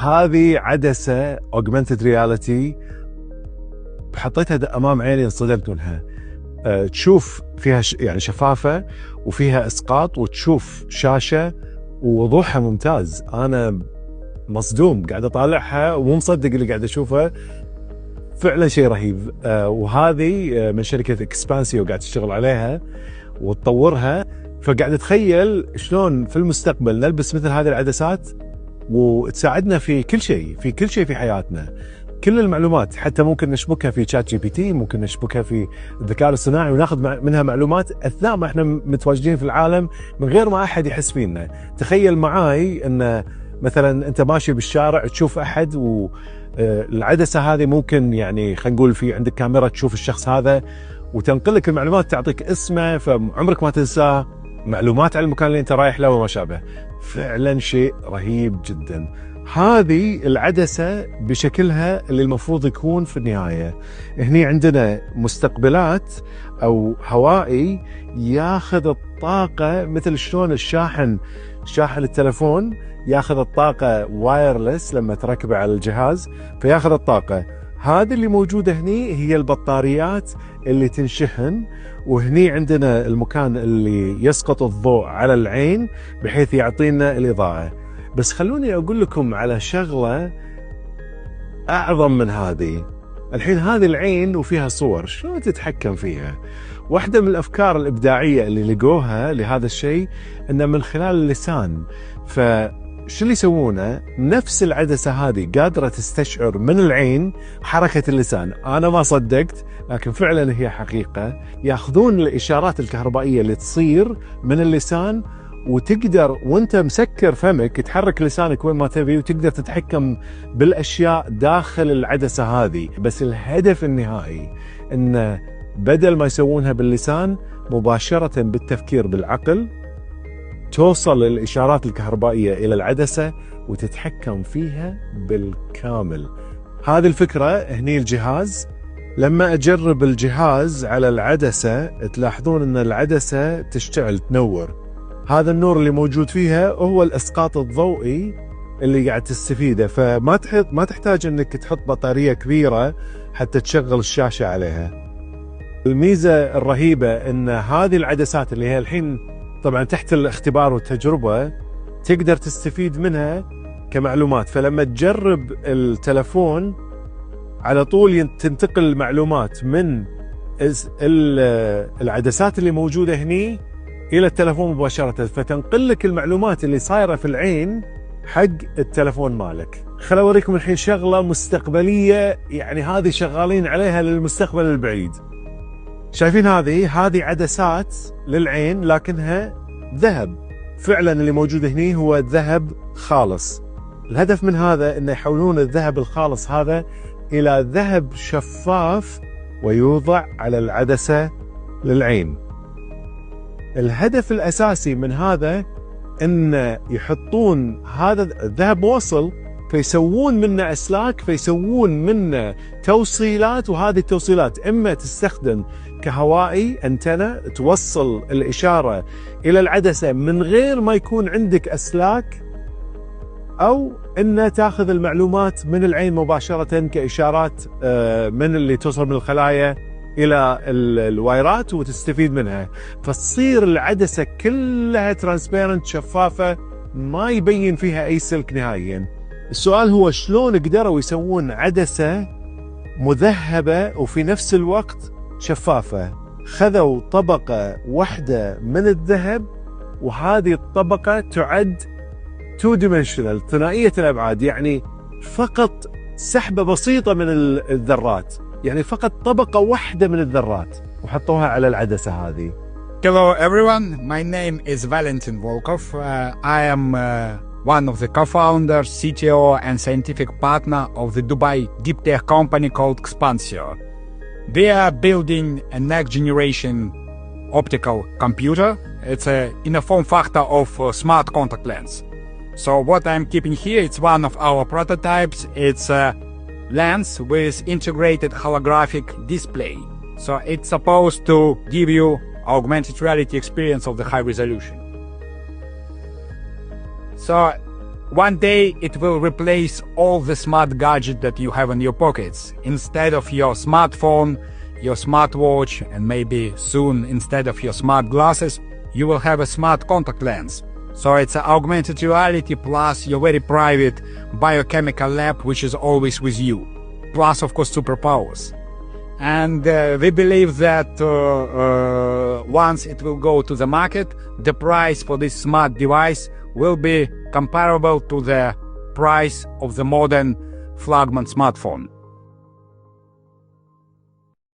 هذه عدسة augmented reality حطيتها أمام عيني انصدمت منها. تشوف فيها يعني شفافة وفيها إسقاط وتشوف شاشة ووضوحها ممتاز. أنا مصدوم قاعد أطالعها ومو مصدق اللي قاعد أشوفه، فعلا شيء رهيب. وهذه من شركة إكسبانسيو قاعد تشتغل عليها وتطورها، فقاعد أتخيل شلون في المستقبل نلبس مثل هذه العدسات وتساعدنا في كل شيء في حياتنا. كل المعلومات حتى ممكن نشبكها في شات جي بي تي، ممكن نشبكها في الذكاء الاصطناعي وناخذ منها معلومات اثناء ما احنا متواجدين في العالم من غير ما احد يحس فينا. تخيل معاي ان مثلا انت ماشي بالشارع تشوف احد والعدسه هذه ممكن يعني خلينا نقول في عندك كاميرا تشوف الشخص هذا وتنقل لك المعلومات، تعطيك اسمه فعمرك ما تنساه، معلومات عن المكان اللي انت رايح له وما شابه. فعلا شيء رهيب جدا. هذه العدسة بشكلها اللي المفروض يكون في النهاية. هني عندنا مستقبلات أو هوائي ياخذ الطاقة مثل شلون شاحن التلفون ياخذ الطاقة وايرلس لما تركبه على الجهاز فياخذ الطاقة. هذه اللي موجودة هني هي البطاريات اللي تنشحن، وهني عندنا المكان اللي يسقط الضوء على العين بحيث يعطينا الإضاءة. بس خلوني أقول لكم على شغلة أعظم من هذه. الحين هذه العين وفيها صور، شلون تتحكم فيها؟ واحدة من الأفكار الإبداعية اللي لقوها لهذا الشيء إنه من خلال اللسان. فشو اللي يسوونه؟ نفس العدسة هذه قادرة تستشعر من العين حركة اللسان. أنا ما صدقت لكن فعلا هي حقيقة. ياخذون الإشارات الكهربائية اللي تصير من اللسان وتقدر وانت مسكر فمك تحرك لسانك وين ما تبي وتقدر تتحكم بالاشياء داخل العدسه هذه. بس الهدف النهائي ان بدل ما يسوونها باللسان مباشره بالتفكير بالعقل توصل الاشارات الكهربائيه الى العدسه وتتحكم فيها بالكامل. هذه الفكره. هني الجهاز لما اجرب الجهاز على العدسه تلاحظون ان العدسه تشتعل تنور. هذا النور اللي موجود فيها هو الاسقاط الضوئي اللي قاعد تستفيده، فما تحتاج انك تحط بطارية كبيرة حتى تشغل الشاشة عليها. الميزة الرهيبة ان هذه العدسات اللي هي الحين طبعا تحت الاختبار والتجربة تقدر تستفيد منها كمعلومات. فلما تجرب التلفون على طول تنتقل المعلومات من العدسات اللي موجودة هني إلى التلفون مباشرة، فتنقل لك المعلومات اللي صايرة في العين حق التلفون مالك. خل أوريكم الحين شغلة مستقبلية، يعني هذه شغالين عليها للمستقبل البعيد. شايفين هذه عدسات للعين لكنها ذهب. فعلا اللي موجود هني هو ذهب خالص. الهدف من هذا إنه يحولون الذهب الخالص هذا إلى ذهب شفاف ويوضع على العدسة للعين. الهدف الأساسي من هذا إن يحطون هذا الذهب موصل فيسوون منه أسلاك، فيسوون منه توصيلات، وهذه التوصيلات إما تستخدم كهوائي أنتنة توصل الإشارة إلى العدسة من غير ما يكون عندك أسلاك، أو إن تأخذ المعلومات من العين مباشرة كإشارات من اللي توصل من الخلايا إلى الوايرات وتستفيد منها، فتصير العدسة كلها ترانسبيرنت شفافة ما يبين فيها أي سلك نهائيا. السؤال هو شلون قدروا يسوون عدسة مذهبة وفي نفس الوقت شفافة؟ خذوا طبقة واحدة من الذهب وهذه الطبقة تعد 2 dimensional ثنائية الأبعاد، يعني فقط سحبة بسيطة من الذرات، يعني فقط طبقة واحدة من الذرات وحطوها على العدسة هذه. Hello everyone, my name is Valentin Volkov. I am one of the co-founders, CTO and scientific partner of the Dubai deep tech company called Expansio. We are building a next generation optical computer. It's in a form factor of smart contact lens. So what I'm keeping here, it's one of our prototypes. It's a lens with integrated holographic display. So it's supposed to give you augmented reality experience of the high resolution. So One day it will replace all the smart gadgets that you have in your pockets. Instead of your smartphone, your smartwatch, and maybe soon instead of your smart glasses, you will have a smart contact lens. So it's an augmented reality plus your very private biochemical lab, which is always with you. Plus, of course, superpowers. And we believe that once it will go to the market, the price for this smart device will be comparable to the price of the modern flagman smartphone.